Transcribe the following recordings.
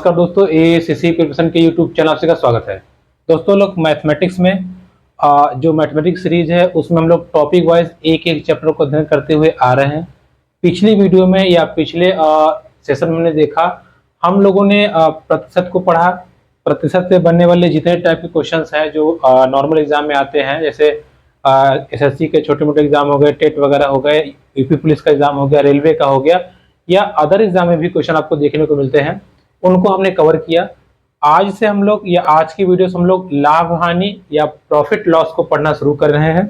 नमस्कार दोस्तों, ACC preparation के यूट्यूब चैनल आपसे का स्वागत है। दोस्तों लोग मैथमेटिक्स में जो मैथमेटिक्स सीरीज है उसमें हम लोग टॉपिक वाइज एक एक चैप्टर को अध्ययन करते हुए आ रहे हैं। पिछली वीडियो में या पिछले सेशन में हमने देखा, हम लोगों ने प्रतिशत को पढ़ा। प्रतिशत से बनने वाले जितने टाइप के क्वेश्चंस हैं जो नॉर्मल एग्जाम में आते हैं, जैसे एसएससी के छोटे मोटे एग्जाम हो गए, टेट वगैरह हो गए, यूपी पुलिस का एग्जाम हो गया, रेलवे का हो गया, या अदर एग्जाम में भी क्वेश्चन आपको देखने को मिलते हैं, उनको हमने कवर किया। आज से हम लोग या आज की वीडियो से हम लोग लाभ हानि या प्रॉफिट लॉस को पढ़ना शुरू कर रहे हैं।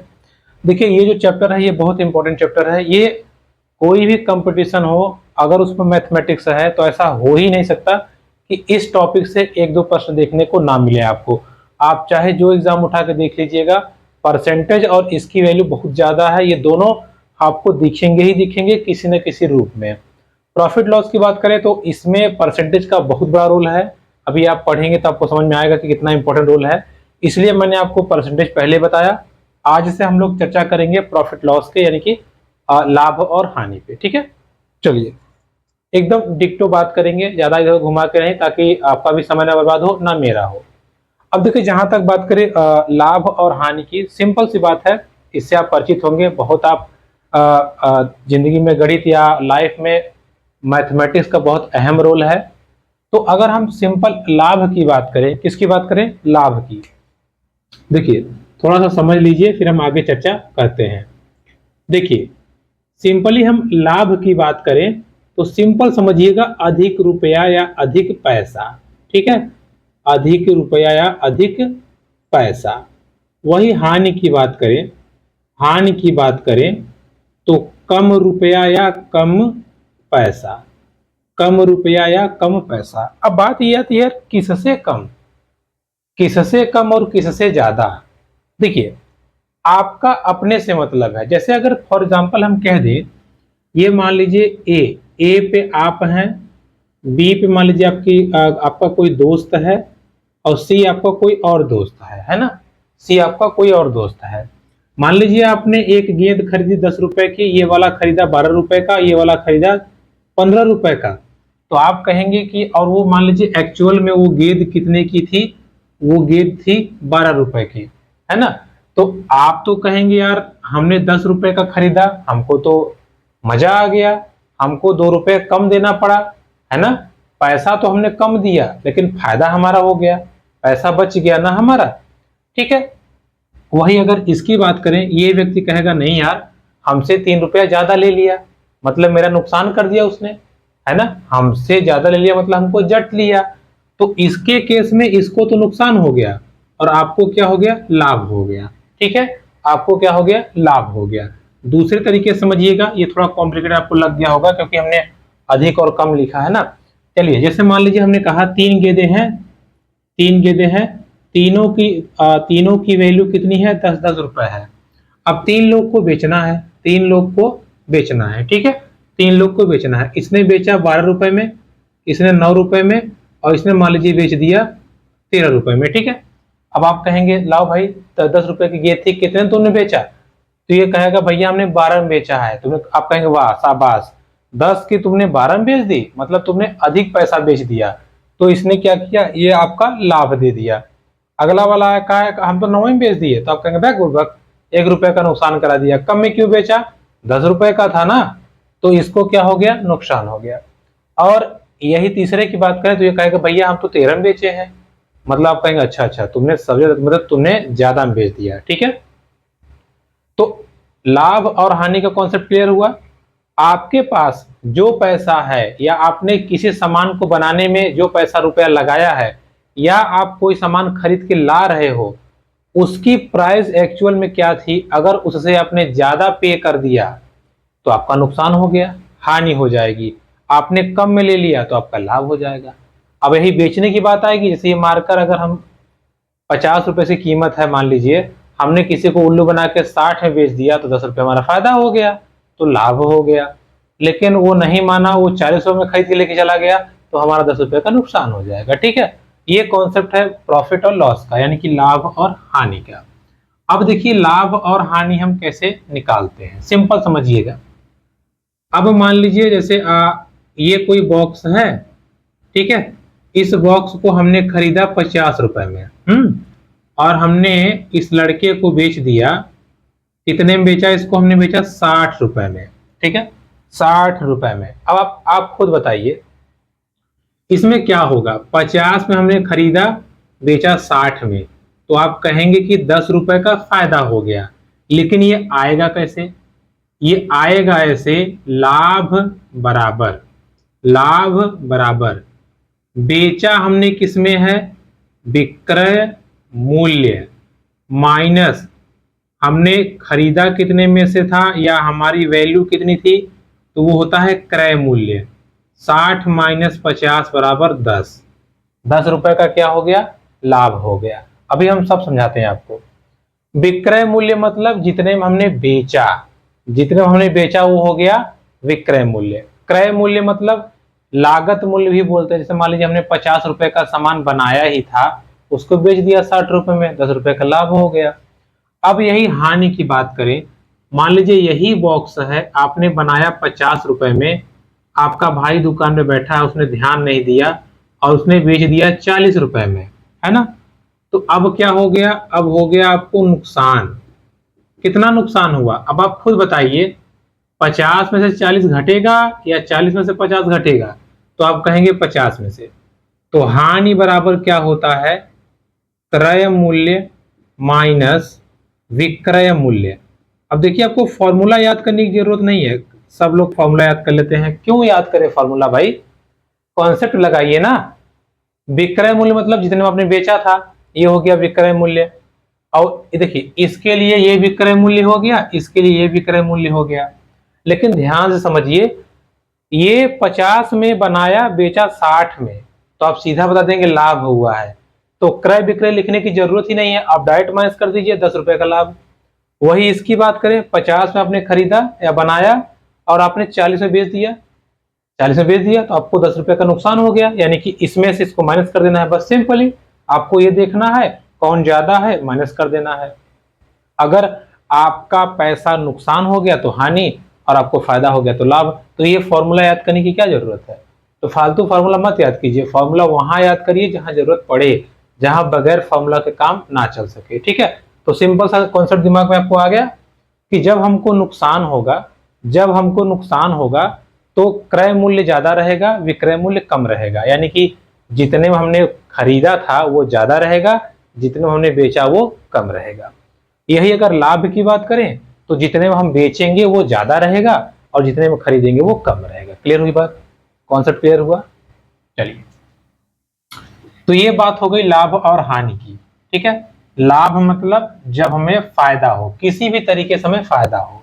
देखिए, ये जो चैप्टर है ये बहुत इंपॉर्टेंट चैप्टर है। ये कोई भी कंपटीशन हो, अगर उसमें मैथमेटिक्स है तो ऐसा हो ही नहीं सकता कि इस टॉपिक से एक दो प्रश्न देखने को ना मिले आपको। आप चाहे जो एग्जाम उठा के देख लीजिएगा, परसेंटेज और इसकी वैल्यू बहुत ज्यादा है। ये दोनों आपको दिखेंगे ही दिखेंगे किसी न किसी रूप में। प्रॉफिट लॉस की बात करें तो इसमें परसेंटेज का बहुत बड़ा रोल है। अभी आप पढ़ेंगे तो आपको समझ में आएगा कि कितना इंपॉर्टेंट रोल है, इसलिए मैंने आपको परसेंटेज पहले बताया। आज से हम लोग चर्चा करेंगे प्रॉफिट लॉस के, यानी कि लाभ और हानि पे। ठीक है, चलिए एकदम डिक्टो बात करेंगे, ज्यादा इधर घुमा के नहीं, ताकि आपका भी समय ना बर्बाद हो ना मेरा हो। अब देखिए, जहां तक बात करें लाभ और हानि की, सिंपल सी बात है, इससे आप परिचित होंगे बहुत। आप जिंदगी में गणित या लाइफ में मैथमेटिक्स का बहुत अहम रोल है। तो अगर हम सिंपल लाभ की बात करें, किसकी बात करें? लाभ की। देखिए, थोड़ा सा समझ लीजिए, फिर हम आगे चर्चा करते हैं। देखिए, सिंपली हम लाभ की बात करें तो सिंपल समझिएगा, अधिक रुपया या अधिक पैसा। ठीक है, अधिक रुपया या अधिक पैसा। वही हानि की बात करें, हानि की बात करें तो कम रुपया या कम पैसा, कम रुपया या कम पैसा। अब बात यह आती है, किससे कम, किससे कम और किससे ज्यादा। देखिए, आपका अपने से मतलब है। जैसे अगर फॉर एग्जांपल हम कह दें, ये मान लीजिए ए पे आप हैं, बी पे मान लीजिए आपका कोई दोस्त है, और सी आपका कोई और दोस्त है ना? सी आपका कोई और दोस्त है। मान लीजिए आपने एक गेंद खरीदी 10 रुपए की, ये वाला खरीदा 12 रुपए का, ये वाला खरीदा 15 रुपए का। तो आप कहेंगे कि, और वो मान लीजिए एक्चुअल में वो गेंद कितने की थी? वो गेंद थी 12 रुपए की, है ना? तो आप तो कहेंगे यार, हमने 10 रुपए का खरीदा, हमको तो मजा आ गया, हमको 2 रुपए कम देना पड़ा, है ना? पैसा तो हमने कम दिया लेकिन फायदा हमारा हो गया, पैसा बच गया ना हमारा। ठीक है, वही अगर इसकी बात करें, ये व्यक्ति कहेगा नहीं यार, हमसे 3 रुपया ज्यादा ले लिया, मतलब मेरा नुकसान कर दिया उसने, है ना? हमसे ज्यादा ले लिया मतलब हमको जट लिया। तो इसके केस में इसको तो नुकसान हो गया और आपको क्या हो गया? लाभ हो गया। ठीक है, आपको क्या हो गया? लाभ हो गया। दूसरे तरीके से समझिएगा, ये थोड़ा कॉम्प्लिकेटेड आपको लग गया होगा क्योंकि हमने अधिक और कम लिखा है ना। चलिए, जैसे मान लीजिए हमने कहा 3 गेंदें हैं, 3 गेंदें हैं, तीनों की वैल्यू कितनी है? 10-10 रुपए है। अब 3 लोग को बेचना है, 3 लोग को बेचना है। ठीक है, 3 लोग को बेचना है। इसने बेचा 12 रुपए में, इसने 9 रुपए में, और इसने मान लीजिए बेच दिया 13 रुपए में। ठीक है, अब आप कहेंगे लाओ भाई, 10 रुपए की गेंद थी, कितने तुमने बेचा? तो ये कहेगा भैया हमने 12 में बेचा है। तुमने, आप कहेंगे वाह शाबाश, 10 की तुमने 12 में बेच दी, मतलब तुमने अधिक पैसा बेच दिया। तो इसने क्या किया? ये आपका लाभ दे दिया। अगला वाला कहा है हम तो 9 में बेच दिए, तो आप कहेंगे बैक बुर्बक, 1 रुपए का नुकसान करा दिया। कम में क्यों बेचा? 10 रुपए का था ना, तो इसको क्या हो गया? नुकसान हो गया। और यही तीसरे की बात करें तो ये कहेगा भैया हम तो 13 में बेचे हैं, मतलब आप कहेंगे अच्छा अच्छा, तुमने सब मतलब तुमने ज्यादा में बेच दिया। ठीक है, तो लाभ और हानि का कॉन्सेप्ट क्लियर हुआ। आपके पास जो पैसा है, या आपने किसी सामान को बनाने में जो पैसा रुपया लगाया है, या आप कोई सामान खरीद के ला रहे हो, उसकी प्राइस एक्चुअल में क्या थी? अगर उससे आपने ज्यादा पे कर दिया तो आपका नुकसान हो गया, हानि हो जाएगी। आपने कम में ले लिया तो आपका लाभ हो जाएगा। अब यही बेचने की बात आएगी। जैसे ये मार्कर अगर हम 50 रुपए से कीमत है, मान लीजिए हमने किसी को उल्लू बना के 60 में बेच दिया, तो 10 रुपये हमारा फायदा हो गया, तो लाभ हो गया। लेकिन वो नहीं माना, वो 40 में खरीद के लेके चला गया, तो हमारा 10 रुपये का नुकसान हो जाएगा। ठीक है, ये कॉन्सेप्ट है प्रॉफिट और लॉस का, यानी कि लाभ और हानि का। अब देखिए, लाभ और हानि हम कैसे निकालते हैं, सिंपल समझिएगा। अब मान लीजिए जैसे ये कोई बॉक्स है, ठीक है, इस बॉक्स को हमने खरीदा 50 रुपए में, और हमने इस लड़के को बेच दिया, कितने में बेचा इसको? हमने बेचा 60 रुपए में, ठीक है, 60 रुपए में। अब आप खुद बताइए इसमें क्या होगा। 50 में हमने खरीदा, बेचा 60 में, तो आप कहेंगे कि 10 रुपए का फायदा हो गया। लेकिन ये आएगा कैसे? ये आएगा ऐसे, लाभ बराबर बेचा हमने किसमें है? विक्रय मूल्य, माइनस हमने खरीदा कितने में से था, या हमारी वैल्यू कितनी थी, तो वो होता है क्रय मूल्य। 60 माइनस 50 बराबर 10। 10 रुपए का क्या हो गया? लाभ हो गया। अभी हम सब समझाते हैं आपको। विक्रय मूल्य मतलब जितने में हमने बेचा, जितने में हमने बेचा वो हो गया विक्रय मूल्य। क्रय मूल्य मतलब लागत मूल्य भी बोलते हैं। जैसे मान लीजिए हमने 50 रुपए का सामान बनाया ही था, उसको बेच दिया 60 रुपए में, 10 रुपए का लाभ हो गया। अब यही हानि की बात करें, मान लीजिए यही बॉक्स है, आपने बनाया 50 रुपए में, आपका भाई दुकान में बैठा है, उसने ध्यान नहीं दिया और उसने बेच दिया 40 रुपए में, है ना। तो अब क्या हो गया? अब हो गया आपको नुकसान। कितना नुकसान हुआ? अब आप खुद बताइए, 50 में से 40 घटेगा या 40 में से 50 घटेगा? तो आप कहेंगे 50 में से। तो हानि बराबर क्या होता है? क्रय मूल्य माइनस विक्रय मूल्य। अब देखिए, आपको फॉर्मूला याद करने की जरूरत नहीं है, सब लोग फॉर्मूला याद कर लेते हैं। क्यों याद करें फॉर्मूला भाई? कॉन्सेप्ट लगाइए ना। विक्रय मूल्य मतलब जितने में आपने बेचा था, ये हो गया विक्रय मूल्य। और देखिए, इसके लिए ये विक्रय मूल्य हो गया, इसके लिए ये विक्रय मूल्य हो गया। लेकिन ध्यान से समझिए, ये 50 में बनाया, बेचा 60 में, तो आप सीधा बता देंगे लाभ हुआ है। तो क्रय विक्रय लिखने की जरूरत ही नहीं है, आप डायरेक्ट माइनस कर दीजिए 10 रुपए का लाभ। वही इसकी बात करें, 50 में आपने खरीदा या बनाया और आपने 40 में बेच दिया, 40 में बेच दिया, तो आपको 10 रुपए का नुकसान हो गया। यानी कि इसमें से इसको माइनस कर देना है, बस सिंपली आपको ये देखना है कौन ज्यादा है, माइनस कर देना है। अगर आपका पैसा नुकसान हो गया तो हानि, और आपको फायदा हो गया तो लाभ। तो ये फॉर्मूला याद करने की क्या जरूरत है? तो फालतू फॉर्मूला मत याद कीजिए, फॉर्मूला वहां याद करिए जहां जरूरत पड़े, जहां बगैर फॉर्मूला के काम ना चल सके, ठीक है। तो सिंपल सा कॉन्सेप्ट दिमाग में आपको आ गया कि जब हमको नुकसान होगा, जब हमको नुकसान होगा तो क्रय मूल्य ज्यादा रहेगा, विक्रय मूल्य कम रहेगा। यानी कि जितने में हमने खरीदा था वो ज्यादा रहेगा, जितने में हमने बेचा वो कम रहेगा। यही अगर लाभ की बात करें तो जितने में हम बेचेंगे वो ज्यादा रहेगा और जितने में खरीदेंगे वो कम रहेगा। क्लियर हुई बात? कॉन्सेप्ट क्लियर हुआ? चलिए, तो ये बात हो गई लाभ और हानि की, ठीक है। लाभ मतलब जब हमें फायदा हो, किसी भी तरीके से हमें फायदा हो,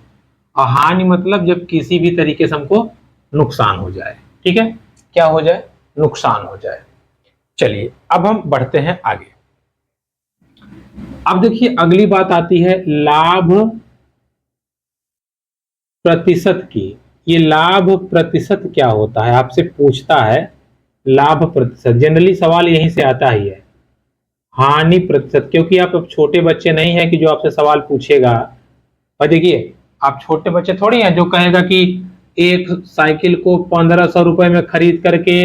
और हानि मतलब जब किसी भी तरीके से हमको नुकसान हो जाए, ठीक है। क्या हो जाए? नुकसान हो जाए। चलिए, अब हम बढ़ते हैं आगे। अब देखिए, अगली बात आती है लाभ प्रतिशत की। ये लाभ प्रतिशत क्या होता है? आपसे पूछता है लाभ प्रतिशत। जनरली सवाल यहीं से आता ही है, हानि प्रतिशत, क्योंकि आप अब छोटे बच्चे नहीं है कि जो आपसे सवाल पूछेगा। और देखिए, आप छोटे बच्चे थोड़ी हैं जो कहेगा कि एक साइकिल को 1500 रुपए में खरीद करके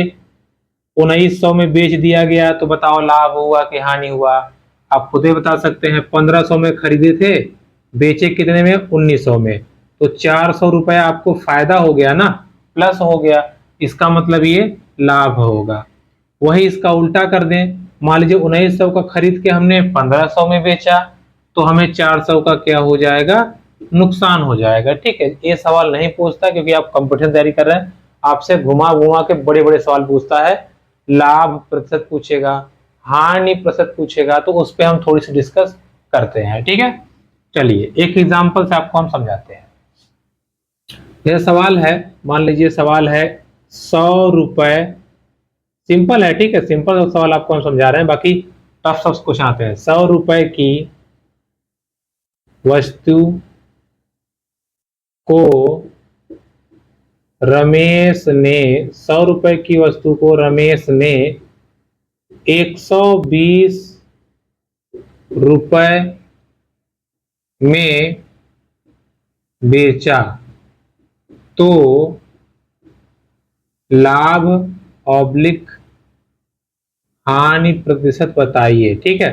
1900 में बेच दिया गया, तो बताओ लाभ हुआ कि हानि हुआ? आप खुद ही बता सकते हैं, 1500 में खरीदे थे, बेचे कितने में? 1900 में, तो 400 रुपया आपको फायदा हो गया ना, प्लस हो गया, इसका मतलब ये लाभ होगा। वही इसका उल्टा कर दें, मान लीजिए 1900 का खरीद के हमने 1500 में बेचा, तो हमें 400 का क्या हो जाएगा? नुकसान हो जाएगा, ठीक है। ये सवाल नहीं पूछता क्योंकि आप कंपटीशन तैयारी कर रहे हैं, आपसे घुमा घुमा के बड़े बड़े सवाल पूछता है। लाभ प्रतिशत पूछेगा, हानि प्रतिशत पूछेगा, तो उस पर हम थोड़ी सी डिस्कस करते हैं, ठीक है। चलिए, एक एग्जांपल से आपको हम समझाते हैं। यह सवाल है, मान लीजिए सवाल है 100 रुपए, सिंपल है, ठीक है, सिंपल सवाल आपको हम समझा रहे हैं, बाकी टफ सब क्वेश्चन आते हैं। 100 रुपए की वस्तु को रमेश ने 100 रुपए की वस्तु को रमेश ने 120 रुपए में बेचा, तो लाभ ऑब्लिक हानि प्रतिशत बताइए। ठीक है,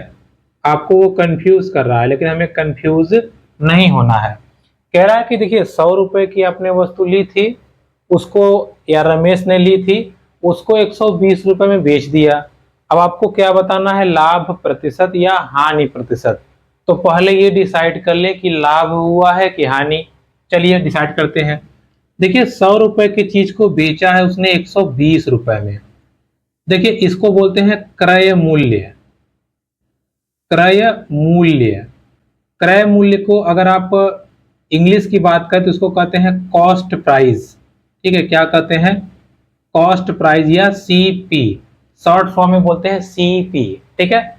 आपको वो कंफ्यूज कर रहा है, लेकिन हमें कंफ्यूज नहीं होना है। कह रहा है कि देखिए 100 रुपए की आपने वस्तु ली थी, उसको या रमेश ने ली थी, उसको 120 रुपए में बेच दिया। अब आपको क्या बताना है, लाभ प्रतिशत या हानि प्रतिशत। तो पहले ये डिसाइड कर ले कि लाभ हुआ है कि हानि। चलिए डिसाइड करते हैं। देखिए 100 रुपए की चीज को बेचा है उसने 120 रुपए में। देखिए इसको बोलते हैं क्रय मूल्य। क्रय मूल्य, क्रय मूल्य को अगर आप इंग्लिश की बात करें तो इसको कहते हैं कॉस्ट प्राइस। ठीक है, क्या कहते हैं, कॉस्ट प्राइस या सीपी, शॉर्ट फॉर्म में बोलते हैं सीपी। ठीक है,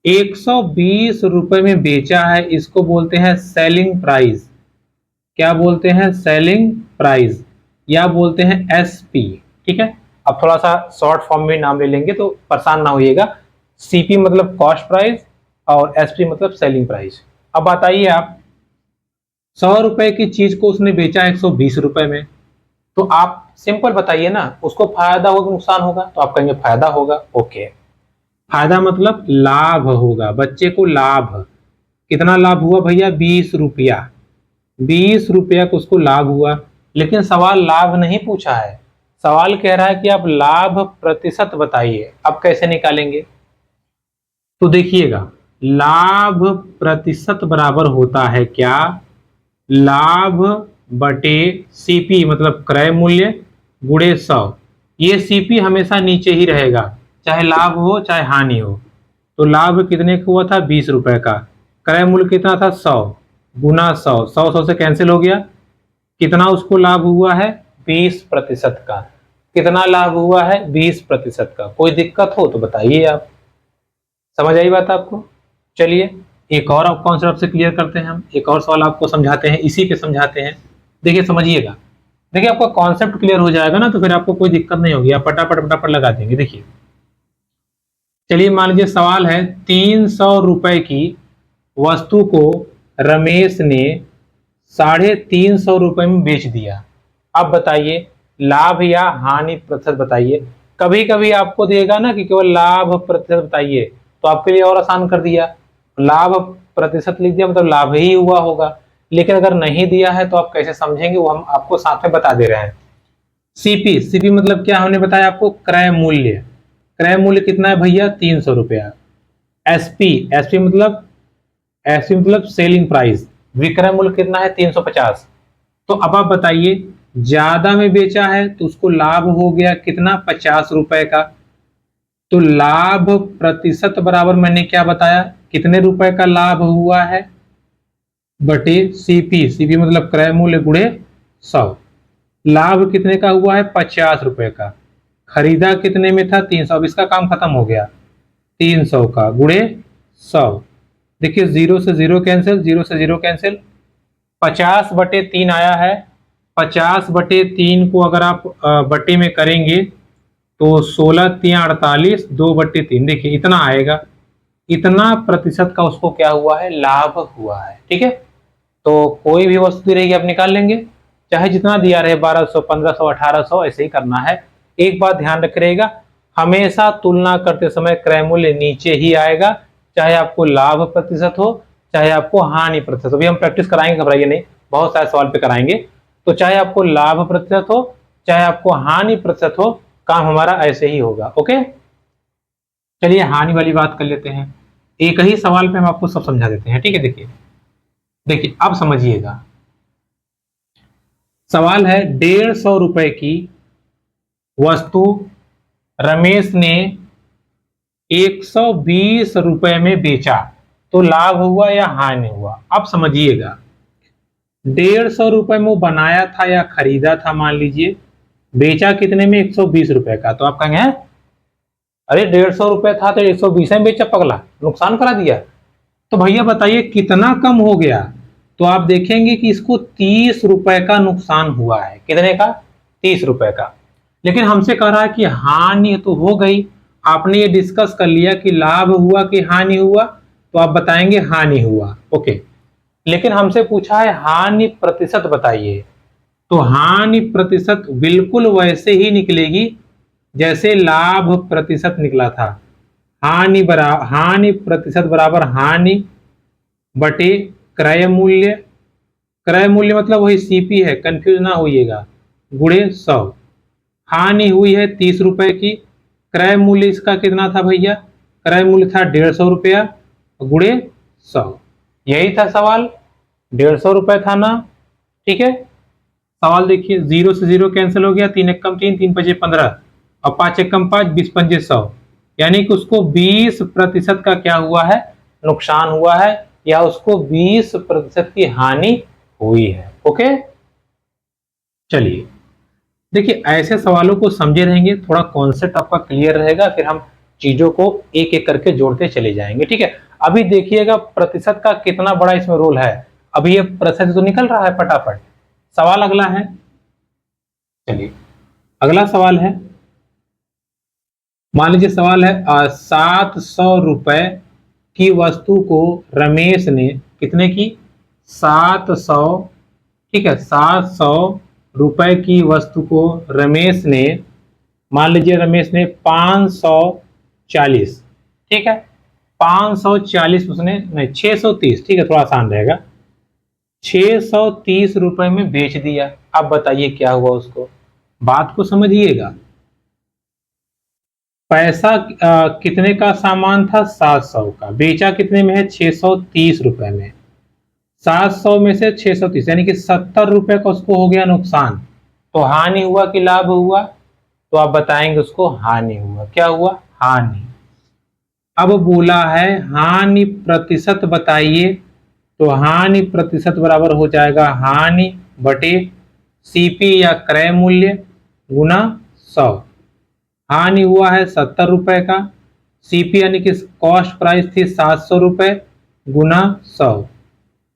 120 रुपए में बेचा है, इसको बोलते हैं सेलिंग प्राइस। क्या बोलते हैं, सेलिंग प्राइस, या बोलते हैं एसपी। ठीक है, अब थोड़ा सा शॉर्ट फॉर्म में नाम ले लेंगे तो परेशान ना होइएगा। सीपी मतलब कॉस्ट प्राइस और एसपी मतलब सेलिंग प्राइस। अब बताइए आप, 100 रुपए की चीज को उसने बेचा 120 रुपए में, तो आप सिंपल बताइए ना, उसको फायदा होगा नुकसान होगा, तो आप कहेंगे फायदा होगा। ओके, फायदा मतलब लाभ होगा, बच्चे को लाभ। कितना लाभ हुआ भैया, 20 रुपया। 20 रुपया को उसको लाभ हुआ। लेकिन सवाल लाभ नहीं पूछा है, सवाल कह रहा है कि आप लाभ प्रतिशत बताइए। अब कैसे निकालेंगे, तो देखिएगा, लाभ प्रतिशत बराबर होता है क्या, लाभ बटे सीपी मतलब क्रय मूल्य गुणे 100। ये सीपी हमेशा नीचे ही रहेगा, चाहे लाभ हो चाहे हानि हो। तो लाभ कितने का हुआ था, 20 रुपए का। क्रय मूल्य कितना था, 100 गुना 100, 100 से कैंसिल हो गया। कितना उसको लाभ हुआ है, 20% का। कितना लाभ हुआ है, 20% का। कोई दिक्कत हो तो बताइए आप। समझ आई बात आपको। चलिए एक और कॉन्सेप्ट से क्लियर करते हैं, हम एक और सवाल आपको समझाते हैं, इसी पे समझाते हैं। देखिए समझिएगा, देखिए आपका कॉन्सेप्ट क्लियर हो जाएगा ना, तो फिर आपको कोई दिक्कत नहीं होगी, आप फटाफट फटाफट लगा देंगे। देखिए चलिए मान लीजिए सवाल है, 300 रुपए की वस्तु को रमेश ने 350 रुपए में बेच दिया। अब बताइए लाभ या हानि प्रतिशत बताइए। कभी कभी आपको देगा ना कि केवल लाभ प्रतिशत बताइए, तो आपके लिए और आसान कर दिया, लाभ प्रतिशत लिख दिया मतलब लाभ ही हुआ होगा। लेकिन अगर नहीं दिया है तो आप कैसे समझेंगे, वो हम आपको साथ में बता दे रहे हैं। सीपी, सीपी मतलब क्या हमने बताया आपको, क्रय मूल्य। क्रय मूल्य कितना है भैया, 300 रुपया। एसपी, एसपी मतलब सेलिंग प्राइस, विक्रय मूल्य कितना है, 350। तो अब आप बताइए, ज्यादा में बेचा है तो उसको लाभ हो गया कितना, 50 रुपए का। तो लाभ प्रतिशत बराबर मैंने क्या बताया, कितने रुपए का लाभ हुआ है, बटे सीपी। सीपी मतलब क्रय मूल्य गुणे 100। लाभ कितने का हुआ है, 50 रुपए का। खरीदा कितने में था, 300। अब इसका काम खत्म हो गया, 300 का गुणे 100। देखिए 0 से 0 कैंसिल, 0 से 0 कैंसिल। 50/3 आया है। 50/3 को अगर आप बटे में करेंगे तो 16×3 = 48, 2/3। देखिए इतना आएगा, इतना प्रतिशत का उसको क्या हुआ है, लाभ हुआ है। ठीक है, तो कोई भी वस्तु रहेगी आप निकाल लेंगे, चाहे जितना दिया रहे, 1200, 1500, 1800, ऐसे ही करना है। एक बात ध्यान रखिएगा, हमेशा तुलना करते समय क्रय मूल्य नीचे ही आएगा, चाहे आपको लाभ प्रतिशत हो चाहे आपको हानि प्रतिशत। अभी हम प्रैक्टिस कराएंगे, घबराइए नहीं, बहुत सारे सवाल पे कराएंगे। तो चाहे आपको लाभ प्रतिशत हो चाहे आपको हानि प्रतिशत हो, काम हमारा ऐसे ही होगा। ओके, चलिए हानि वाली बात कर लेते हैं। एक ही सवाल पे हम आपको सब समझा देते हैं। ठीक है, देखिए देखिए अब समझिएगा, सवाल है 150 रुपए की वस्तु रमेश ने 120 रुपए में बेचा, तो लाभ हुआ या हानि हुआ। अब समझिएगा, 150 रुपए में वो बनाया था या खरीदा था, मान लीजिए बेचा कितने में, 120 रुपए का। तो आप कहेंगे हैं, अरे 150 रुपए था तो 120 में बेचा, पगला नुकसान करा दिया। तो भैया बताइए कितना कम हो गया, तो आप देखेंगे कि इसको 30 रुपए का नुकसान हुआ है। कितने का, 30 रुपए का। लेकिन हमसे कह रहा है कि हानि तो हो गई। आपने ये डिस्कस कर लिया कि लाभ हुआ कि हानि हुआ, तो आप बताएंगे हानि हुआ। ओके, लेकिन हमसे पूछा है हानि प्रतिशत बताइए, तो हानि प्रतिशत बिल्कुल वैसे ही निकलेगी जैसे लाभ प्रतिशत निकला था। हानि प्रतिशत बराबर हानि बटे क्रय मूल्य। क्रय मूल्य मतलब वही सीपी है, कंफ्यूज ना होइएगा, गुणे 100। हानि हुई है 30 रुपए की, क्रय मूल्य इसका कितना था भैया, क्रय मूल्य था 150 रुपया, गुणे 100। यही था सवाल, 150 रुपए था ना। ठीक है, सवाल देखिए, 0 से 0 कैंसिल हो गया, 3 एक कम 3, 3 पचे 15 और 5 एक कम 5, 20 पंजे 100, यानी कि उसको 20% का क्या हुआ है, नुकसान हुआ है, या उसको 20% की हानि हुई है। ओके, चलिए देखिए, ऐसे सवालों को समझे रहेंगे, थोड़ा कॉन्सेप्ट आपका क्लियर रहेगा, फिर हम चीजों को एक एक करके जोड़ते चले जाएंगे। ठीक है, अभी देखिएगा प्रतिशत का कितना बड़ा इसमें रोल है। अभी ये प्रतिशत तो निकल रहा है फटाफट। सवाल अगला है, चलिए अगला सवाल है, मान लीजिए सवाल है 700 रुपए की वस्तु को रमेश ने, कितने की, 700, ठीक है, 700 रुपए की वस्तु को रमेश ने, मान लीजिए रमेश ने 540, ठीक है, 540 उसने, नहीं 630, ठीक है थोड़ा आसान रहेगा, 630 रुपए में बेच दिया। अब बताइए क्या हुआ उसको, बात को समझिएगा। पैसा कितने का सामान था, 700 का, बेचा कितने में है, 630 रुपए में। 700 में से 630 यानी कि 70 रुपए का उसको हो गया नुकसान। तो हानि हुआ कि लाभ हुआ, तो आप बताएंगे उसको हानि हुआ। क्या हुआ, हानि। अब बोला है हानि प्रतिशत बताइए, तो हानि प्रतिशत बराबर हो जाएगा हानि बटे सीपी या क्रय मूल्य गुना 100। हानि हुआ है 70 रुपए का, सीपी यानी कि कॉस्ट प्राइस थी 700 रुपए, गुना 100,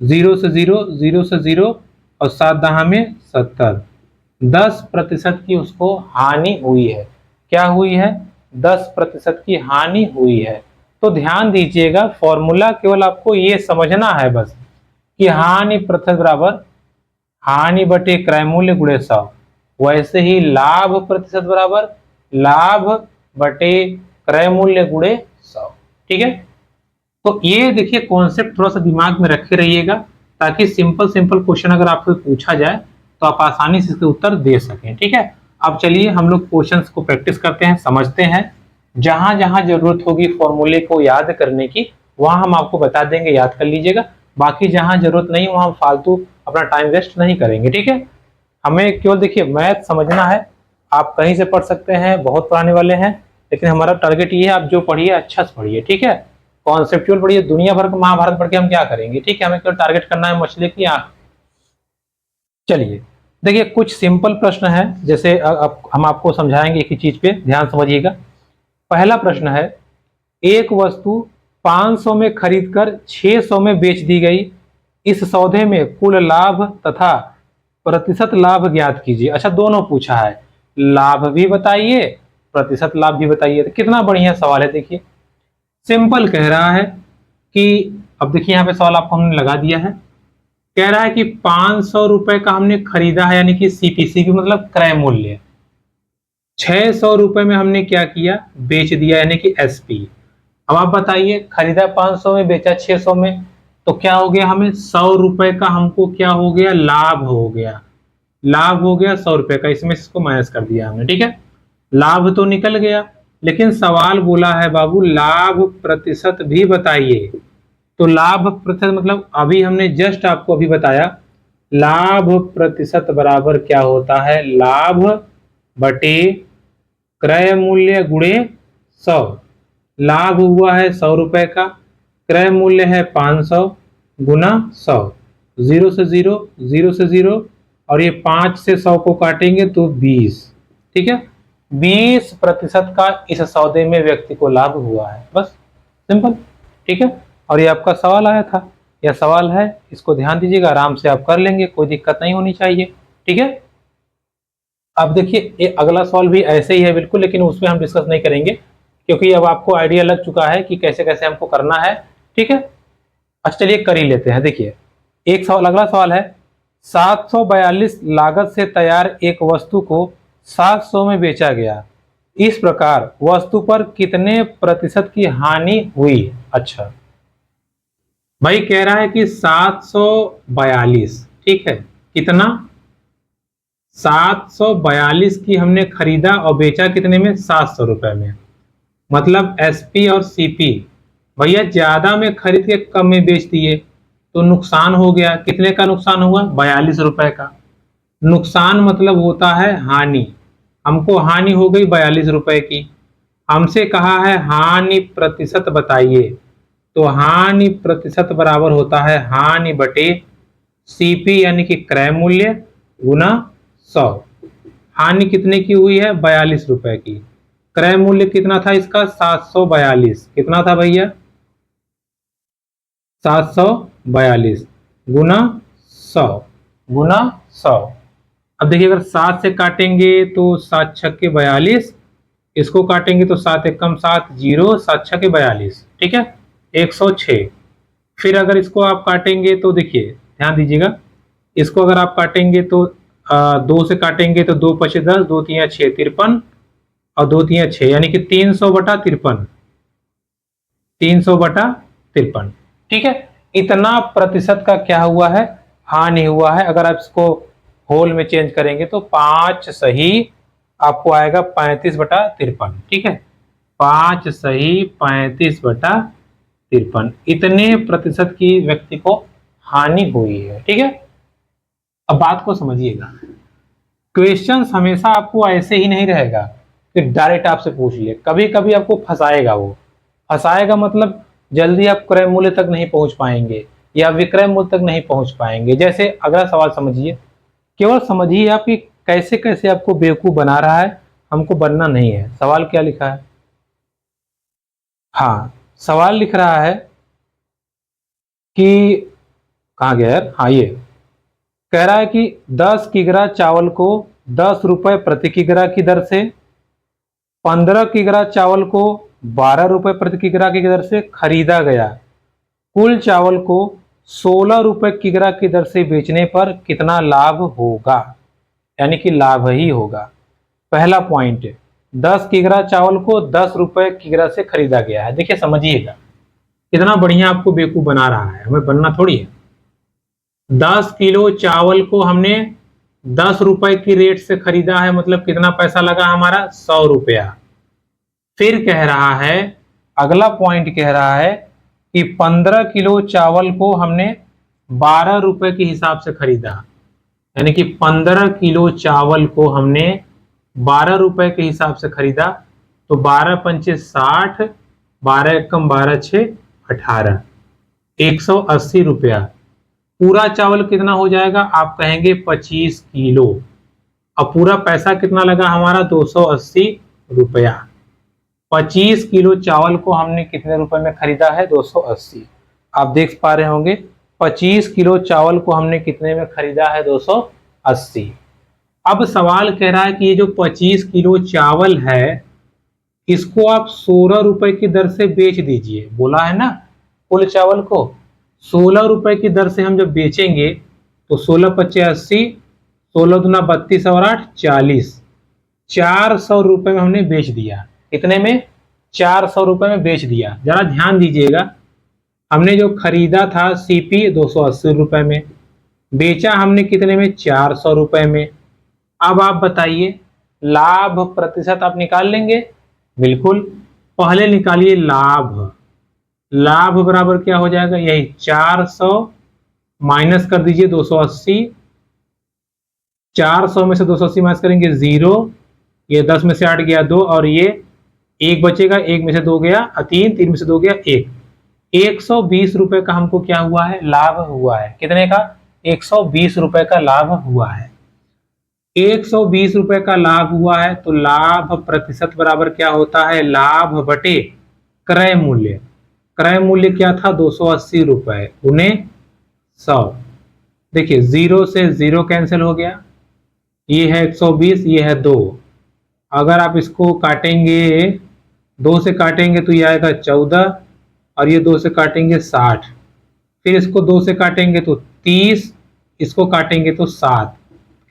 0 से 0, 0 से 0 और 7 दहा में 70, 10% की उसको हानि हुई है। क्या हुई है, 10% की हानि हुई है। तो ध्यान दीजिएगा, फॉर्मूला केवल आपको ये समझना है बस कि हानि प्रतिशत बराबर हानि बटे क्रय मूल्य गुणे 100। वैसे ही लाभ प्रतिशत बराबर लाभ बटे क्रय मूल्य गुणे 100। ठीक है, तो ये देखिए कॉन्सेप्ट थोड़ा सा दिमाग में रखे रहिएगा, ताकि सिंपल सिंपल क्वेश्चन अगर आपसे पूछा जाए तो आप आसानी से इसके उत्तर दे सकें। ठीक है, अब चलिए हम लोग क्वेश्चंस को प्रैक्टिस करते हैं, समझते हैं। जहां जहां जरूरत होगी फॉर्मूले को याद करने की, वहां हम आपको बता देंगे, याद कर लीजिएगा। बाकी जहां जरूरत नहीं वहां हम फालतू अपना टाइम वेस्ट नहीं करेंगे। ठीक है, हमें केवल देखिए मैथ समझना है। आप कहीं से पढ़ सकते हैं, बहुत पढ़ाने वाले हैं, लेकिन हमारा टारगेट ये है, आप जो पढ़िए अच्छा से पढ़िए। ठीक है, कॉन्सेप्चुअल पढ़िए, दुनिया भर का महाभारत पढ़ के हम क्या करेंगे। ठीक है, हमें केवल टारगेट करना है मछली की आंख। चलिए देखिए, कुछ सिंपल प्रश्न है, जैसे अब हम आपको समझाएंगे एक ही चीज पे, ध्यान समझिएगा। पहला प्रश्न है, एक वस्तु 500 में खरीदकर 600 में बेच दी गई, इस सौदे में कुल लाभ तथा प्रतिशत लाभ ज्ञात कीजिए। अच्छा, दोनों पूछा है, लाभ भी बताइए प्रतिशत लाभ भी बताइए। तो कितना बढ़िया सवाल है, देखिए सिंपल कह रहा है कि, अब देखिए यहाँ पे सवाल आपको हमने लगा दिया है, कह रहा है कि 500 रुपए का हमने खरीदा है, यानी कि सीपीसी मतलब क्रय मूल्य, 600 रुपए में हमने क्या किया, बेच दिया, यानी कि एसपी। अब आप बताइए, खरीदा 500 में, बेचा 600 में, तो क्या हो गया, हमें 100 रुपए का हमको क्या हो गया, लाभ हो गया। लाभ हो गया 100 रुपए का, इसमें इसको माइनस कर दिया हमने। ठीक है, लाभ तो निकल गया, लेकिन सवाल बोला है बाबू लाभ प्रतिशत भी बताइए। तो लाभ प्रतिशत मतलब अभी हमने जस्ट आपको अभी बताया, लाभ प्रतिशत बराबर क्या होता है, लाभ बटे क्रय मूल्य गुणे 100। लाभ हुआ है 100 रुपए का, क्रय मूल्य है 500, गुना 100, 0 से 0, 0 से 0 और ये 5 से 100 को काटेंगे तो 20। ठीक है, 20% का इस सौदे में व्यक्ति को लाभ हुआ है, बस सिंपल। ठीक है, और ये आपका सवाल आया था, यह सवाल है, इसको ध्यान दीजिएगा, आराम से आप कर लेंगे, कोई दिक्कत नहीं होनी चाहिए। ठीक है, अब देखिए ये अगला सवाल भी ऐसे ही है बिल्कुल, लेकिन उसमें हम डिस्कस नहीं करेंगे, क्योंकि अब आपको आइडिया लग चुका है कि कैसे कैसे हमको करना है। ठीक है, अच्छा चलिए कर ही लेते हैं। देखिए एक सवाल, अगला सवाल है, 742 लागत से तैयार एक वस्तु को 700 में बेचा गया, इस प्रकार वस्तु पर कितने प्रतिशत की हानि हुई। अच्छा भाई कह रहा है कि 742, ठीक है, कितना 742 की हमने खरीदा और बेचा कितने में, 700 रुपए में। मतलब एसपी और सीपी भैया ज्यादा में खरीद के कम में बेच दिए तो नुकसान हो गया। कितने का नुकसान हुआ, 42 रुपए का। नुकसान मतलब होता है हानि। हमको हानि हो गई 42 रुपए की। हमसे कहा है हानि प्रतिशत बताइए, तो हानि प्रतिशत बराबर होता है हानि बटे सीपी यानी कि क्रय मूल्य गुना 100। हानि कितने की हुई है, 42 रुपए की। क्रय मूल्य कितना था इसका, 742। कितना था भैया, 742 गुना 100 गुना 100। अब देखिए अगर 7 से काटेंगे तो 7 छक्के 42, इसको काटेंगे तो 7 एकम 7, 0, 7 छक्के 42, ठीक है, 106। फिर अगर इसको आप काटेंगे तो देखिए ध्यान दीजिएगा, इसको अगर आप काटेंगे तो 2 से काटेंगे तो 2 पचे 10, 2 तिया 6, 53, और 2 तिया 6 यानी कि 300 बटा 53, 300 बटा 53, ठीक है। इतना प्रतिशत का क्या हुआ है, हानि हुआ है। अगर आप इसको होल में चेंज करेंगे तो 5 सही आपको आएगा 35 बटा 53, ठीक है, 5 सही 35 बटा 53। इतने प्रतिशत की व्यक्ति को हानि हुई है, ठीक है। अब बात को समझिएगा, क्वेश्चन हमेशा आपको ऐसे ही नहीं रहेगा कि डायरेक्ट आपसे पूछ लिए, कभी कभी आपको फंसाएगा। वो फंसाएगा मतलब जल्दी आप क्रय मूल्य तक नहीं पहुंच पाएंगे या विक्रय मूल्य तक नहीं पहुंच पाएंगे। जैसे अगला सवाल समझिए, केवल समझिए आप कि कैसे कैसे आपको बेवकूफ बना रहा है, हमको बनना नहीं है। सवाल क्या लिखा है, हाँ सवाल लिख रहा है कि कहाँ गया यार, हाँ ये कह रहा है कि 10 किग्रा चावल को 10 रुपए प्रति किग्रा की दर से, 15 किग्रा चावल को 12 रुपए प्रति किग्रा की दर से खरीदा गया। कुल चावल को 16 रुपए किग्रा की दर से बेचने पर कितना लाभ होगा, यानी कि लाभ ही होगा। पहला पॉइंट, 10 किग्रा चावल को 10 रुपए किग्रा से खरीदा गया है। देखिए समझिएगा, कितना बढ़िया आपको बेवकूफ बना रहा है, हमें बनना थोड़ी है। 10 किलो चावल को हमने 10 रुपए की रेट से खरीदा है, मतलब कितना पैसा लगा हमारा, 100 रुपया। फिर कह रहा है, अगला पॉइंट कह रहा है कि 15 किलो चावल को हमने 12 रुपए के हिसाब से खरीदा, यानी कि 15 किलो चावल को हमने 12 रुपए के हिसाब से खरीदा। तो 12 पंचे 60, 12 एकम 12 छे 18, 180 रुपया। पूरा चावल कितना हो जाएगा, आप कहेंगे 25 किलो। अब पूरा पैसा कितना लगा हमारा, 280 रुपया। 25 किलो चावल को हमने कितने रुपए में खरीदा है, 280। आप देख पा रहे होंगे 25 किलो चावल को हमने कितने में खरीदा है, 280। अब सवाल कह रहा है कि ये जो 25 किलो चावल है इसको आप 16 रुपए की दर से बेच दीजिए। बोला है ना, कुल चावल को 16 रुपए की दर से हम जब बेचेंगे तो 16 पच्चे 80, 16 दूना 32 और 8 40, 400 रुपए में हमने बेच दिया। कितने में, 400 रुपए में बेच दिया। जरा ध्यान दीजिएगा, हमने जो खरीदा था सीपी 280 रुपए में, बेचा हमने कितने में, 400 रुपए में। अब आप बताइए लाभ प्रतिशत आप निकाल लेंगे, बिल्कुल। पहले निकालिए लाभ। लाभ बराबर क्या हो जाएगा, यही 400 माइनस कर दीजिए 280, 400 में से 280 माइनस करेंगे 0, ये 10 में से 8 गया 2, और ये 1 बचेगा, 1 में से 2 गया 3, 3 में से 2 गया 1। 120 रुपए का हमको क्या हुआ है, लाभ हुआ है। कितने का, 120 रुपए का लाभ हुआ है। 120 रुपए का लाभ हुआ है तो लाभ प्रतिशत बराबर क्या होता है, लाभ बटे क्रय मूल्य। क्रय मूल्य क्या था, 280 रुपए उन्हें 100। देखिए 0 से 0 कैंसिल हो गया, ये है 120, ये है 2। अगर आप इसको काटेंगे, 2 से काटेंगे तो ये आएगा 14, और ये 2 से काटेंगे 60, फिर इसको 2 से काटेंगे तो 30, इसको काटेंगे तो 7।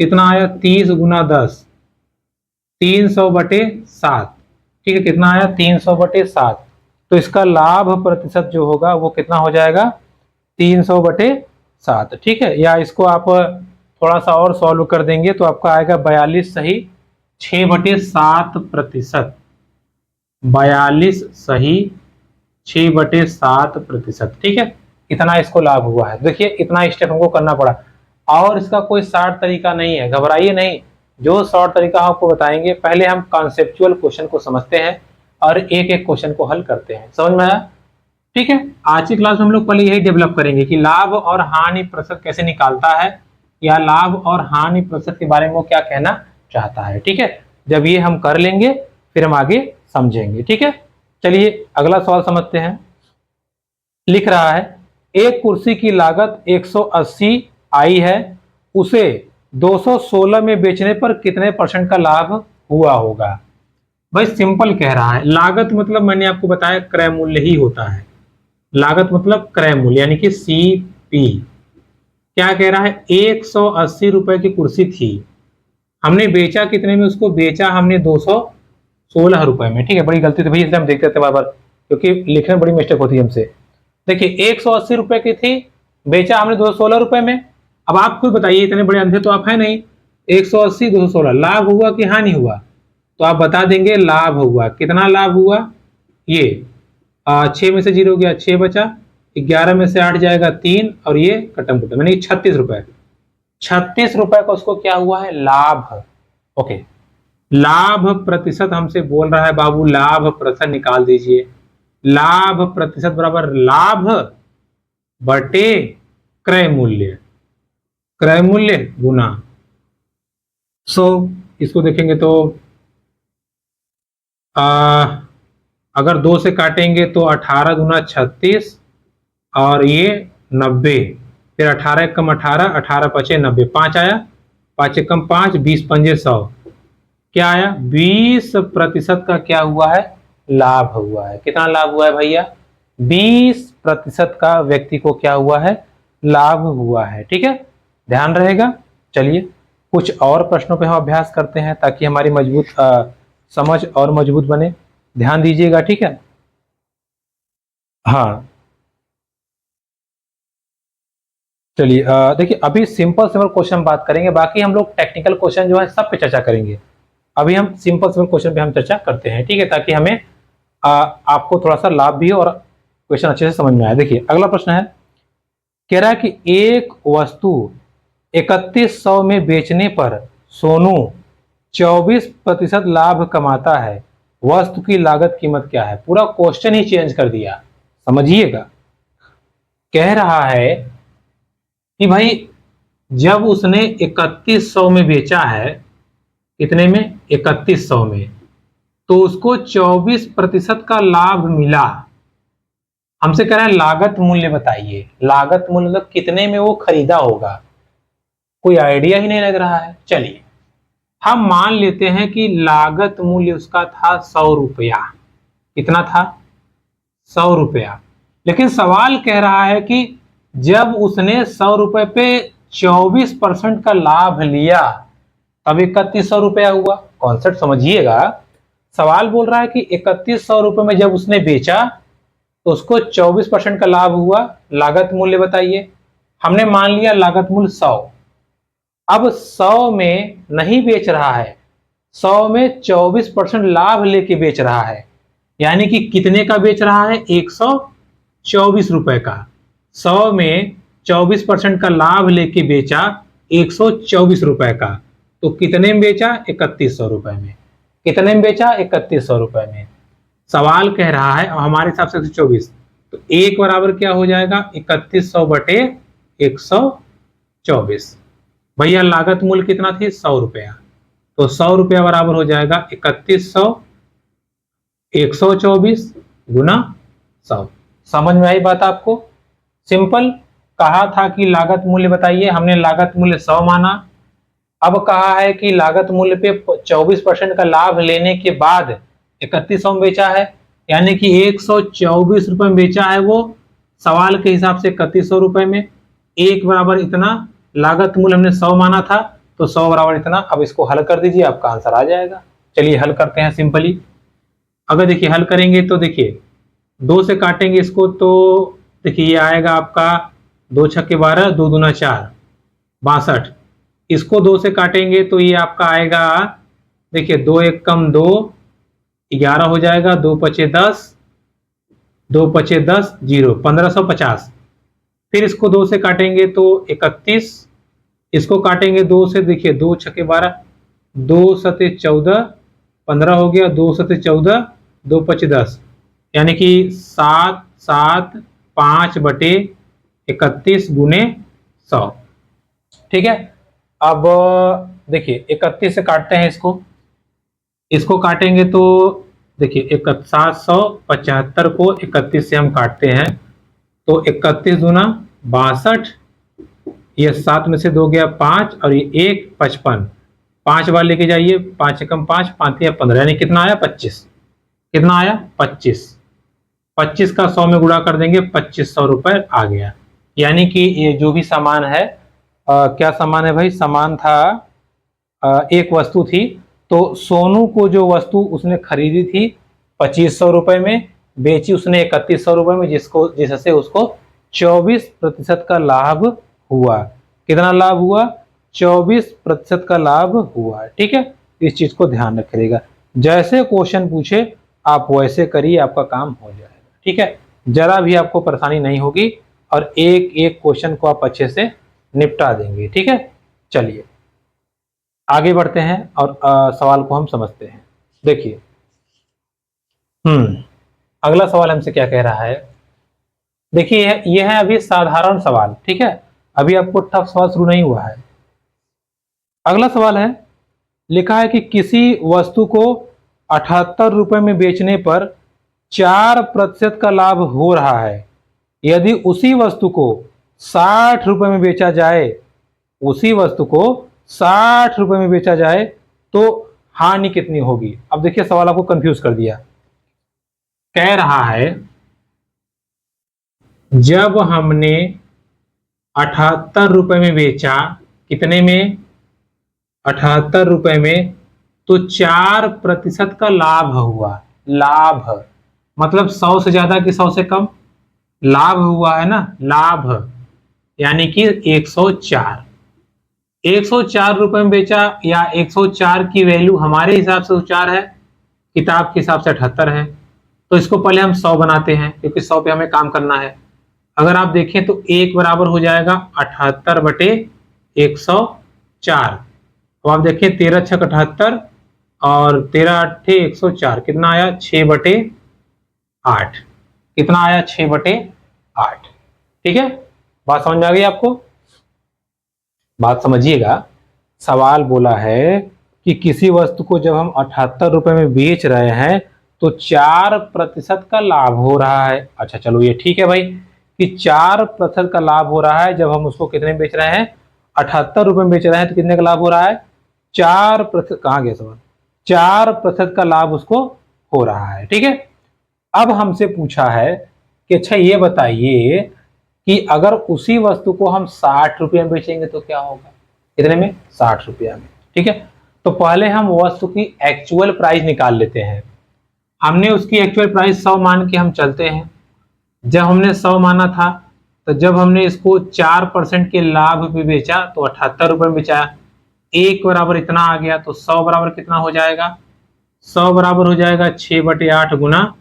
कितना आया, 30 गुना 10, 300/7, ठीक है, कितना आया 300/7। तो इसका लाभ प्रतिशत जो होगा वो कितना हो जाएगा 300/7, ठीक है। या इसको आप थोड़ा सा और सॉल्व कर देंगे तो आपका आएगा 42 सही 6/7%, 42 सही 6/7%, ठीक है। इतना इसको लाभ हुआ है। देखिए इतना स्टेप हमको करना पड़ा और इसका कोई शॉर्ट तरीका नहीं है, घबराइए नहीं। जो शॉर्ट तरीका आपको बताएंगे, पहले हम कॉन्सेप्चुअल क्वेश्चन को समझते हैं और एक एक क्वेश्चन को हल करते हैं। समझ में आया? ठीक है। आज की क्लास में हम लोग पहले यही डेवलप करेंगे कि लाभ और हानि प्रतिशत कैसे निकालता है, या लाभ और हानि प्रतिशत के बारे में वो क्या कहना चाहता है, ठीक है। जब ये हम कर लेंगे फिर हम आगे समझेंगे, ठीक है। चलिए अगला सवाल समझते हैं। लिख रहा है एक कुर्सी की लागत 180 आई है, उसे 216 में बेचने पर कितने % का लाभ हुआ होगा। भाई सिंपल कह रहा है, लागत मतलब मैंने आपको बताया क्रय मूल्य ही होता है। लागत मतलब क्रय मूल्य यानी कि सीपी। क्या कह रहा है 180 रुपए की कुर्सी थी, हमने बेचा कितने में उसको, बेचा हमने 216 रुपए में, ठीक है। बड़ी गलती थी भाई, इसलिए हम देखते थे बार बार क्योंकि लिखने में बड़ी मिस्टेक होती है हमसे। देखिए 180 रुपए की थी, बेचा हमने 216 रुपए में। अब आप खुद बताइए, इतने बड़े अंधे तो आप है नहीं, 180 216 लाभ हुआ कि हानि हुआ, तो आप बता देंगे लाभ हुआ। कितना लाभ हुआ, ये 6 में से 0 गया 6 बचा, 11 में से 8 जाएगा 3 और ये कटम कुटम यानी 36 रुपए। 36 रुपए का उसको क्या हुआ है लाभ। ओके, लाभ प्रतिशत हमसे बोल रहा है बाबू, लाभ प्रतिशत निकाल दीजिए। लाभ प्रतिशत बराबर लाभ बटे क्रय मूल्य, क्रय मूल्य गुना 100। इसको देखेंगे तो अगर 2 से काटेंगे तो 18 दूना 36 और ये 90, फिर 18 कम 18, 18 पचे 90, 5 आया, 5 कम 5, 20 पंजे 100, क्या आया 20% का क्या हुआ है लाभ हुआ है। कितना लाभ हुआ है भैया 20% का व्यक्ति को क्या हुआ है लाभ हुआ है, ठीक है, ध्यान रहेगा। चलिए कुछ और प्रश्नों पे हम अभ्यास करते हैं ताकि हमारी मजबूत समझ और मजबूत बने, ध्यान दीजिएगा, ठीक है। हाँ चलिए देखिए अभी सिंपल सिंपल क्वेश्चन बात करेंगे, बाकी हम लोग टेक्निकल क्वेश्चन जो है सब पे चर्चा करेंगे। अभी हम सिंपल सिंपल क्वेश्चन पे हम चर्चा करते हैं, ठीक है, ताकि हमें आपको थोड़ा सा लाभ भी हो और क्वेश्चन अच्छे से समझ में आए। देखिए अगला प्रश्न है, कह रहा है कि एक वस्तु 3100 में बेचने पर सोनू 24% लाभ कमाता है, वस्तु की लागत कीमत क्या है। पूरा क्वेश्चन ही चेंज कर दिया, समझिएगा। कह रहा है कि भाई जब उसने 3100 में बेचा है, कितने में 3100 में, तो उसको 24% का लाभ मिला। हमसे कह रहा है लागत मूल्य बताइए। लागत मूल्य मतलब कितने में वो खरीदा होगा, कोई आइडिया ही नहीं लग रहा है। चलिए हम मान लेते हैं कि लागत मूल्य उसका था 100 रुपया। कितना था 100 रुपया। लेकिन सवाल कह रहा है कि जब उसने 100 रुपए पे 24% का लाभ लिया तब 3100 रुपया हुआ। कॉन्सेप्ट समझिएगा, सवाल बोल रहा है कि 3100 रुपए में जब उसने बेचा तो उसको 24% का लाभ हुआ, लागत मूल्य बताइए। हमने मान लिया लागत मूल्य 100। अब 100 में नहीं बेच रहा है, 100 में 24% लाभ लेके बेच रहा है, यानी कि कितने का बेच रहा है 124 रुपए का। 100 में 24% का लाभ लेके बेचा 124 रुपए का, तो कितने में बेचा 3100 रुपए में। कितने में बेचा 3100 रुपए में। सवाल कह रहा है हमारे हिसाब से 124, तो एक बराबर क्या हो जाएगा 3100 बटे 124। भैया लागत मूल्य कितना थी 100 रुपया, तो 100 रुपया बराबर हो जाएगा 3100 124 गुना 100। समझ में आई बात आपको। सिंपल, कहा था कि लागत मूल्य बताइए, हमने लागत मूल्य 100 माना। अब कहा है कि लागत मूल्य पे 24% का लाभ लेने के बाद 3100 में बेचा है, यानी कि 124 रुपए में बेचा है वो, सवाल के हिसाब से 3100 रुपए में। एक बराबर इतना, लागत मूल्य हमने 100 माना था तो 100 बराबर इतना। अब इसको हल कर दीजिए, आपका आंसर आ जाएगा। चलिए हल करते हैं सिंपली। अगर देखिए हल करेंगे तो देखिए 2 से काटेंगे इसको तो देखिए ये आएगा आपका 2 छक्के 12, 2 दूना 4, 62। इसको 2 से काटेंगे तो ये आपका आएगा, देखिए 2 एक कम 2, 11 हो जाएगा, 2 पचे 10, 2 पचे 10, 0, 1550। फिर इसको 2 से काटेंगे तो 31, इसको काटेंगे 2 से, देखिए 2 छक्के 12, 2 सते 14, 15 हो गया, 2 सते 14, 2 पचे 10, यानी कि 7 7 5 बटे 31 गुने 100। ठीक है, अब देखिए 31 से काटते हैं इसको काटेंगे तो देखिए 775 को 31 से हम काटते हैं तो 31 दूना 62, ये 7 में से 2 गया 5 और ये 1 55, 5 बार लेके जाइए, 5 एकम 5, 5 या 15, यानी कितना आया 25। कितना आया 25। 25 का 100 में गुणा कर देंगे, 2500 रुपए आ गया। यानी कि ये जो भी सामान है, क्या सामान है भाई, सामान था, एक वस्तु थी, तो सोनू को जो वस्तु उसने खरीदी थी 2500 रुपए में, बेची उसने 3100 रुपए में, जिससे उसको 24% का लाभ हुआ। कितना लाभ हुआ, 24% का लाभ हुआ। ठीक है, इस चीज को ध्यान रखिएगा, जैसे क्वेश्चन पूछे आप वैसे करिए, आपका काम हो जाएगा। ठीक है, जरा भी आपको परेशानी नहीं होगी और एक एक क्वेश्चन को आप अच्छे से निपटा देंगे। ठीक है, चलिए आगे बढ़ते हैं और सवाल को हम समझते हैं। देखिए अगला सवाल हमसे क्या कह रहा है, देखिए यह है अभी साधारण सवाल। ठीक है, अभी आपको टफ सवाल शुरू नहीं हुआ है। अगला सवाल है, लिखा है कि किसी वस्तु को 78 रुपए में बेचने पर 4% का लाभ हो रहा है। यदि उसी वस्तु को 60 रुपए में बेचा जाए, उसी वस्तु को 60 रुपए में बेचा जाए तो हानि कितनी होगी। अब देखिए सवाल आपको कंफ्यूज कर दिया। कह रहा है जब हमने 78 रुपए में बेचा, कितने में, 78 रुपए में, तो 4% का लाभ हुआ। लाभ मतलब 100 से ज्यादा कि 100 से कम, लाभ हुआ है ना, लाभ, यानी कि 104। 104 रुपए में बेचा, या 104 की वैल्यू हमारे हिसाब से 4 है, किताब के हिसाब से 78 है, तो इसको पहले हम 100 बनाते हैं क्योंकि 100 पे हमें काम करना है। अगर आप देखें तो 1 बराबर हो जाएगा 78 बटे 104। अब आप देखें 13 छक 78 और 13 अट्ठे 104, कितना आया 6 बटे 8। कितना आया 6 बटे 8। ठीक है, बात समझ में आ गई आपको। बात समझिएगा, सवाल बोला है कि किसी वस्तु को जब हम 78 रुपए में बेच रहे हैं तो 4% का लाभ हो रहा है। अच्छा चलो ये ठीक है भाई कि 4% का लाभ हो रहा है। जब हम उसको कितने में बेच रहे हैं, 78 रुपए में बेच रहे हैं, तो कितने का लाभ हो रहा है, 4%। कहाँ गया सवाल, 4% का लाभ उसको हो रहा है। ठीक है, अब हमसे पूछा है कि अच्छा ये बताइए कि अगर उसी वस्तु को हम 60 रुपये में बेचेंगे तो क्या होगा, कितने में, 60 रुपया में। ठीक है, तो पहले हम वस्तु की एक्चुअल प्राइस निकाल लेते हैं। हमने उसकी एक्चुअल प्राइस 100 मान के हम चलते हैं। जब हमने 100 माना था, तो जब हमने इसको 4% के लाभ पे बेचा तो 78 रुपये में बेचा, 1 बराबर इतना आ गया, तो 100 बराबर कितना हो जाएगा, 100 बराबर हो जाएगा 6 बटे 8 गुना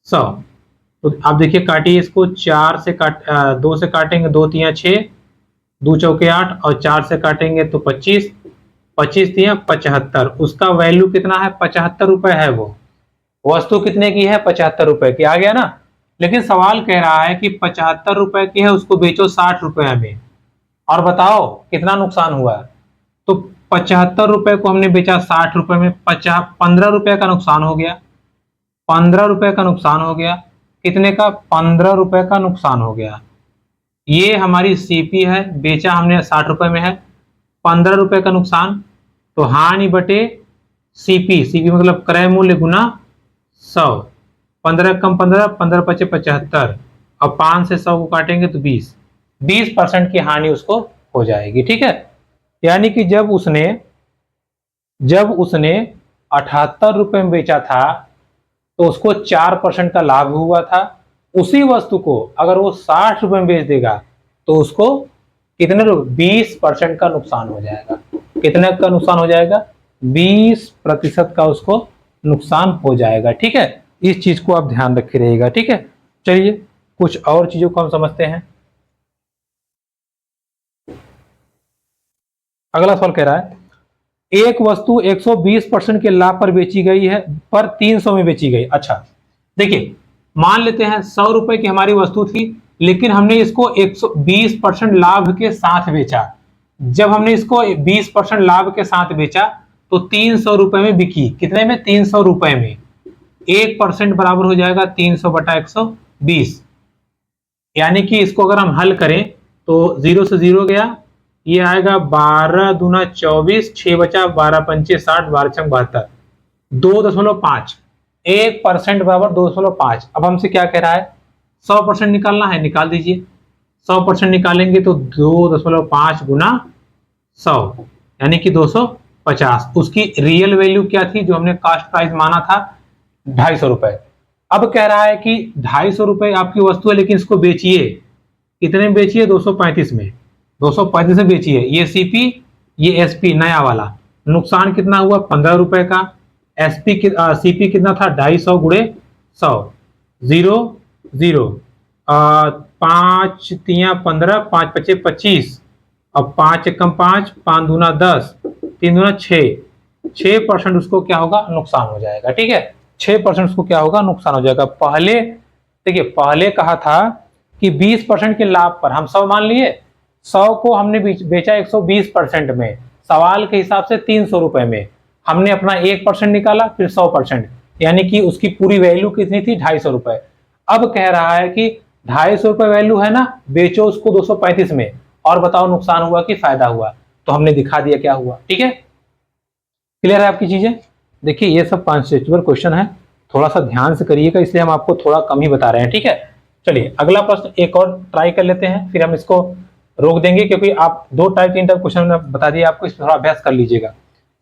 100। तो आप देखिए काटिए इसको, 4 से 2 से काटेंगे, 2 तिया 6, 2 चौके 8 और 4 से काटेंगे तो 25, 25 तिया 75। उसका वैल्यू कितना है, 75 रुपए है। वो वस्तु कितने की है, 75 रुपए की। आ गया ना। लेकिन सवाल कह रहा है कि 75 रुपए की है, उसको बेचो 60 रुपए में, और बताओ कितना नुकसान हुआ। तो 75 रुपए को हमने बेचा 60 रुपए में, 15 रुपए का नुकसान हो गया। 15 रुपए का नुकसान हो गया, कितने का, 15 रुपए का नुकसान हो गया। ये हमारी सीपी है, बेचा हमने 60 रुपए में है, 15 रुपए का नुकसान, तो हानि बटे सीपी। सीपी मतलब क्रय मूल्य गुना 100। 15 कम 15, 15 पचे 75, और 5 से 100 को काटेंगे तो 20% की हानि उसको हो जाएगी। ठीक है, यानी कि जब उसने 78 रुपए में बेचा था तो उसको 4% का लाभ हुआ था। उसी वस्तु को अगर वो 60 रुपए में बेच देगा तो उसको कितने 20% का नुकसान हो जाएगा। कितने का नुकसान हो जाएगा? 20% का उसको नुकसान हो जाएगा। ठीक है, इस चीज को आप ध्यान रखे रहिएगा। ठीक है, चलिए कुछ और चीजों को हम समझते हैं। अगला सवाल कह रहा है एक वस्तु 120% के लाभ पर बेची गई है पर 300 में बेची गई। अच्छा देखिए, मान लेते हैं 100 रुपए की हमारी वस्तु थी, लेकिन हमने इसको 120% लाभ के साथ बेचा। जब हमने इसको 20% लाभ के साथ बेचा तो 300 रुपए में बिकी। कितने में? 300 रुपए में। 1% बराबर हो जाएगा 300 बटा 120, यानी कि इसको अगर हम हल करें तो 0 से 0 गया, ये आएगा 12 दूना 24, 6 बचा, 12 पंचे 60, 12 छंग 72, 2.5। 1% बराबर 2.5। अब हमसे क्या कह रहा है? 100% निकालना है, निकाल दीजिए। 100% निकालेंगे तो 2.5 गुना 100 यानी कि 250। उसकी रियल वैल्यू क्या थी जो हमने कास्ट प्राइस माना था? 250 रुपए। अब कह रहा है कि 250 रुपए आपकी वस्तु है, लेकिन इसको बेचिए। कितने में बेचिए? 235 में। 235 में बेचिए। ये सीपी, ये एसपी नया वाला। नुकसान कितना हुआ? 15 रुपए का। एसपी सीपी कितना था? 250 गुणे 100। 0 0 5 3 15, 5 5 25, अब 5 एकम 5, 5 दूना 10, 3 दूना 6। 6% उसको क्या होगा? नुकसान हो जाएगा। ठीक है, 6% उसको क्या होगा? नुकसान हो जाएगा। पहले देखिए, पहले कहा था कि 20% के लाभ पर हम 100 मान लिए, 100 को हमने बेचा 120% में, सवाल के हिसाब से 300 रुपए में। हमने अपना 1% निकाला, फिर 100%, यानी कि उसकी पूरी वैल्यू कितनी थी? 250 रुपए। अब कह रहा है कि 250 रुपए वैल्यू है ना, बेचो उसको 235 में और बताओ नुकसान हुआ कि फायदा हुआ। तो हमने दिखा दिया क्या हुआ। ठीक है, क्लियर है आपकी चीजें? देखिए ये सब कॉन्सेप्चुअल क्वेश्चन है, थोड़ा सा ध्यान से करिएगा, इसलिए हम आपको थोड़ा कम ही बता रहे हैं। ठीक है, चलिए अगला प्रश्न एक और ट्राई कर लेते हैं, फिर हम इसको रोक देंगे, क्योंकि आप 2 टाइप 3 टाइप क्वेश्चन बता दिए आपको, इस पर थोड़ा अभ्यास कर लीजिएगा।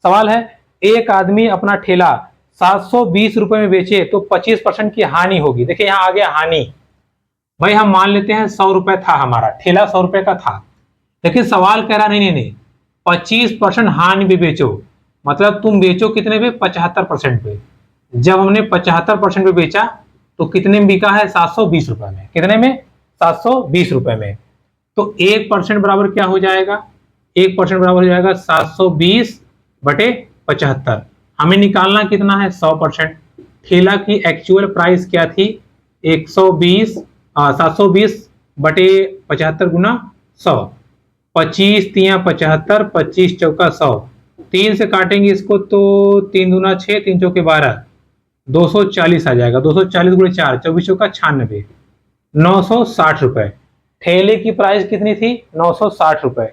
सवाल है, एक आदमी अपना ठेला 720 रुपए में बेचे तो 25% की हानि होगी। देखिए यहाँ आ गया हानि। भाई हम मान लेते हैं 100 रुपए था हमारा ठेला, 100 रुपए का था, लेकिन सवाल कह रहा नहीं 25% हानि भी बेचो, मतलब तुम बेचो कितने पे? 75% पे। जब हमने 75% पे बेचा तो कितने में बिका है? 720 रुपए में। कितने में? 720 रुपए में। तो 1% बराबर क्या हो जाएगा? 1% बराबर हो जाएगा 720 बटे 75। हमें निकालना कितना है? 100%। ठेला की एक्चुअल प्राइस क्या थी? 720 बटे 75 गुना 100। 25 तिया 75, 25 चौका 100। 3 से काटेंगे इसको तो 3 दूना 6, 3 चौके 12, 240 आ जाएगा। 240 गुणे 4, 24 चौका 96, 960 रुपए। ठेले की प्राइस कितनी थी? 960 रुपए।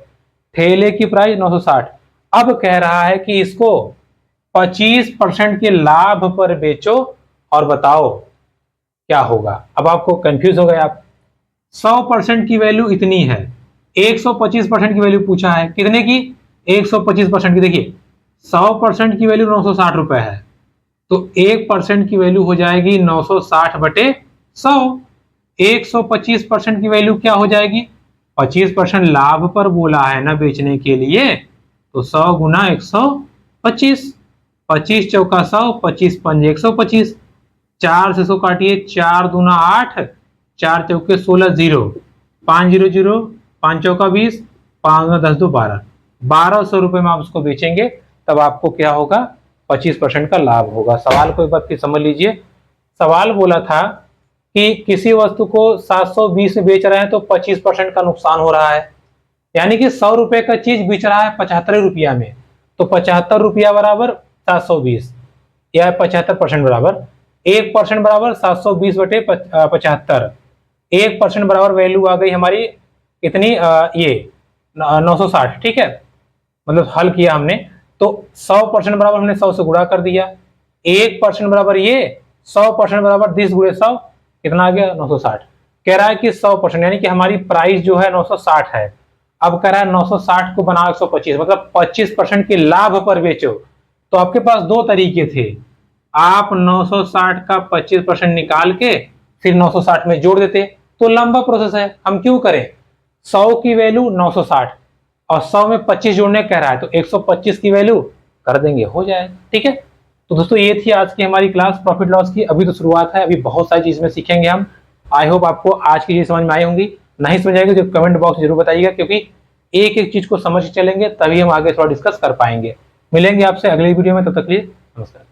ठेले की प्राइस 960। अब कह रहा है कि इसको 25% के लाभ पर बेचो और बताओ क्या होगा। अब आपको कंफ्यूज हो गए आप। 100% की वैल्यू इतनी है, 125% की वैल्यू पूछा है। कितने की? 125% की। देखिए 100% की वैल्यू 960 रुपए है, तो 1% की वैल्यू हो जाएगी 960 बटे 100। 125% की वैल्यू क्या हो जाएगी? 25% लाभ पर बोला है ना बेचने के लिए, तो 100 गुना 125। 25 चौका 100, 25 पंजे 125। 4 से 100 काटिए, 4 दूना 8, 4 चौके 16, 0, 5 0 0, 5 चौका 20, 5 10 2 12। 1200 रुपए में आप उसको बेचेंगे, तब आपको क्या होगा? 25% का लाभ होगा। सवाल को एक बार फिर समझ लीजिए। सवाल बोला था कि किसी वस्तु को 720 में बेच रहे हैं तो 25% का नुकसान हो रहा है, यानी कि 100 रुपए का चीज बेच रहा है 75 रुपया में, तो 75 रुपया बराबर 720, या 75% बराबर 1% बराबर 720 बटे 75। 1% बराबर वैल्यू आ गई हमारी कितनी? ये 960। ठीक है, मतलब हल किया हमने तो 100% बराबर हमने 100 से गुणा कर दिया। 1% बराबर ये, 100% बराबर 20 गुणे 100, कितना आ गया? 960। कह रहा है कि 100% यानी कि हमारी प्राइस जो है 960 है। अब कह रहा है 960 को बनाओ 125, मतलब 25% के लाभ पर बेचो। तो आपके पास दो तरीके थे, आप 960 का 25% निकाल के फिर 960 में जोड़ देते, तो लंबा प्रोसेस है, हम क्यों करें। 100 की वैल्यू 960 और 100 में 25 जोड़ने कह रहा है, तो 125 की वैल्यू कर देंगे, हो जाएगा। ठीक है, तो दोस्तों ये थी आज की हमारी क्लास प्रॉफिट लॉस की। अभी तो शुरुआत है, अभी बहुत सारी चीज में सीखेंगे हम। आई होप आपको आज की चीज समझ में आई होंगी। नहीं समझ आएगी तो कमेंट बॉक्स जरूर बताइएगा, क्योंकि एक एक चीज को समझ चलेंगे तभी हम आगे थोड़ा डिस्कस कर पाएंगे। मिलेंगे आपसे अगली वीडियो में, तब तक के लिए नमस्कार।